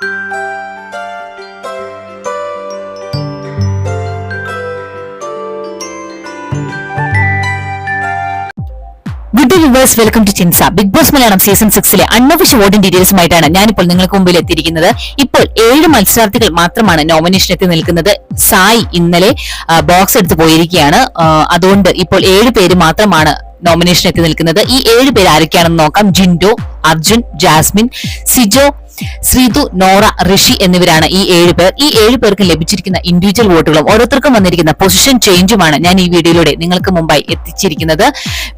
Good viewers, welcome to ചിൻസ. Bigg Boss Malayalam season 6 unofficial voting ഡീറ്റെയിൽസുമായിട്ടാണ് ഞാനിപ്പോൾ നിങ്ങൾക്ക് മുമ്പിൽ എത്തിയിരിക്കുന്നത്. ഇപ്പോൾ 7 മത്സരാർത്ഥികൾ മാത്രമാണ് നോമിനേഷൻ എത്തി നിൽക്കുന്നത്. സായി ഇന്നലെ ബോക്സ് എടുത്ത് പോയിരിക്കുകയാണ്. അതുകൊണ്ട് ഇപ്പോൾ 7 പേര് മാത്രമാണ് നോമിനേഷൻ എത്തി നിൽക്കുന്നത്. ഈ 7 പേര് ആരൊക്കെയാണെന്ന് നോക്കാം. ജിൻഡോ, അർജുൻ, ജാസ്മിൻ, സിജോ, ശ്രീതു, നോറ, ഋഷി എന്നിവരാണ് ഈ 7 പേർ. ഈ 7 പേർക്ക് ലഭിച്ചിരിക്കുന്ന ഇൻഡിവിജ്വൽ വോട്ടുകളും ഓരോരുത്തർക്കും വന്നിരിക്കുന്ന പൊസിഷൻ ചേഞ്ചുമാണ് ഞാൻ ഈ വീഡിയോയിലൂടെ നിങ്ങൾക്ക് മുമ്പായി എത്തിച്ചിരിക്കുന്നത്.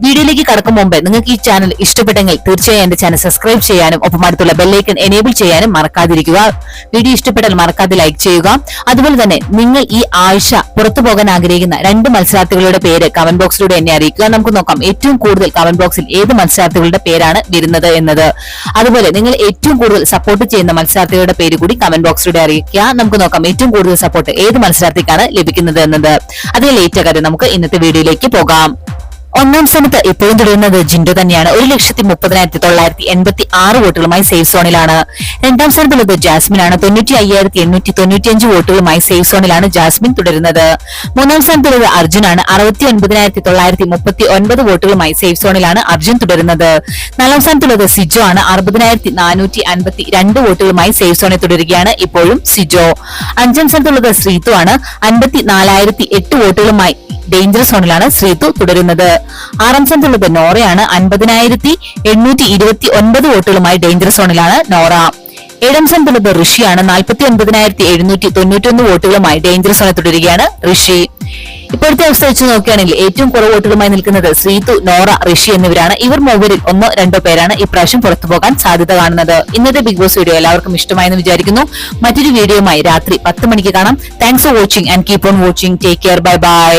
വീഡിയോയിലേക്ക് കടക്കും മുമ്പ് നിങ്ങൾക്ക് ഈ ചാനൽ ഇഷ്ടപ്പെട്ടെങ്കിൽ തീർച്ചയായും എന്റെ ചാനൽ സബ്സ്ക്രൈബ് ചെയ്യാനും ഒപ്പം അടുത്തുള്ള ബെല്ലൈക്കൺ എനേബിൾ ചെയ്യാനും മറക്കാതിരിക്കുക. വീഡിയോ ഇഷ്ടപ്പെട്ടാൽ മറക്കാതെ ലൈക്ക് ചെയ്യുക. അതുപോലെ തന്നെ നിങ്ങൾ ഈ ആഴ്ച പുറത്തു പോകാൻ ആഗ്രഹിക്കുന്ന 2 മത്സരാർത്ഥികളുടെ പേര് കമന്റ് ബോക്സിലൂടെ എന്നെ അറിയിക്കുക. നമുക്ക് നോക്കാം ഏറ്റവും കൂടുതൽ കമന്റ് ബോക്സിൽ ഏത് മത്സരാർത്ഥികളുടെ പേരാണ് വരുന്നത് എന്നത്. അതുപോലെ നിങ്ങൾ ഏറ്റവും കൂടുതൽ സപ്പോർട്ട് ചെയ്യുന്ന മത്സരാർത്ഥികളുടെ പേര് കൂടി കമന്റ് ബോക്സിലൂടെ അറിയിക്കുക. നമുക്ക് നോക്കാം ഏറ്റവും കൂടുതൽ സപ്പോർട്ട് ഏത് മത്സരാർത്ഥിക്കാണ് ലഭിക്കുന്നത് എന്നത്. അതിന് ലേറ്റ് ആകാതെ നമുക്ക് ഇന്നത്തെ വീഡിയോയിലേക്ക് പോകാം. 1ാം സ്ഥാനത്ത് ഇപ്പോഴും തുടരുന്നത് ജിൻഡോ തന്നെയാണ്. 1,30,986 വോട്ടുകളുമായി സേഫ് സോണിലാണ്. 2ാം സ്ഥാനത്തുള്ളത് ജാസ്മിൻ ആണ്. 95,895 വോട്ടുകളുമായി സേഫ് സോണിലാണ് ജാസ്മിൻ തുടരുന്നത്. 3ാം സ്ഥാനത്തുള്ളത് അർജുൻ ആണ്. 69,939 വോട്ടുകളുമായി സേഫ് സോണിലാണ് അർജുൻ തുടരുന്നത്. 4ാം സ്ഥാനത്തുള്ളത് സിജോ ആണ്. 60,452 വോട്ടുകളുമായി സേഫ് സോണിൽ തുടരുകയാണ് ഇപ്പോഴും സിജോ. 5ാം സ്ഥാനത്തുള്ളത് ശ്രീതു ആണ്. 54,008 വോട്ടുകളുമായി ഡേഞ്ചർ സോണിലാണ് ശ്രീതു തുടരുന്നത്. 6ാം സ്ഥാനത്തുള്ളത് നോറയാണ്. 50,829 വോട്ടുകളുമായി ഡേഞ്ചർ സോണിലാണ് നോറ. 7ാം സ്ഥാനത്തുള്ളത് ഋഷിയാണ്. 49,791 വോട്ടുകളുമായി ഡേഞ്ചർ സോണിൽ തുടരുകയാണ് ഋഷി. ഇപ്പോഴത്തെ അവസ്ഥ വെച്ച് നോക്കുകയാണെങ്കിൽ ഏറ്റവും കുറവ് വോട്ടുകളുമായി നിൽക്കുന്നത് ശ്രീതു, നോറ, ഋഷി എന്നിവരാണ്. ഇവർ മൂവരിൽ 1-2 പേരാണ് ഇപ്രാവശ്യം പുറത്തു പോകാൻ സാധ്യത കാണുന്നത്. ഇന്നത്തെ ബിഗ് ബോസ് വീഡിയോ എല്ലാവർക്കും ഇഷ്ടമായെന്ന് വിചാരിക്കുന്നു. മറ്റൊരു വീഡിയോയുമായി രാത്രി 10 മണിക്ക് കാണാം. Thanks for watching and keep on watching. Take care. Bye bye.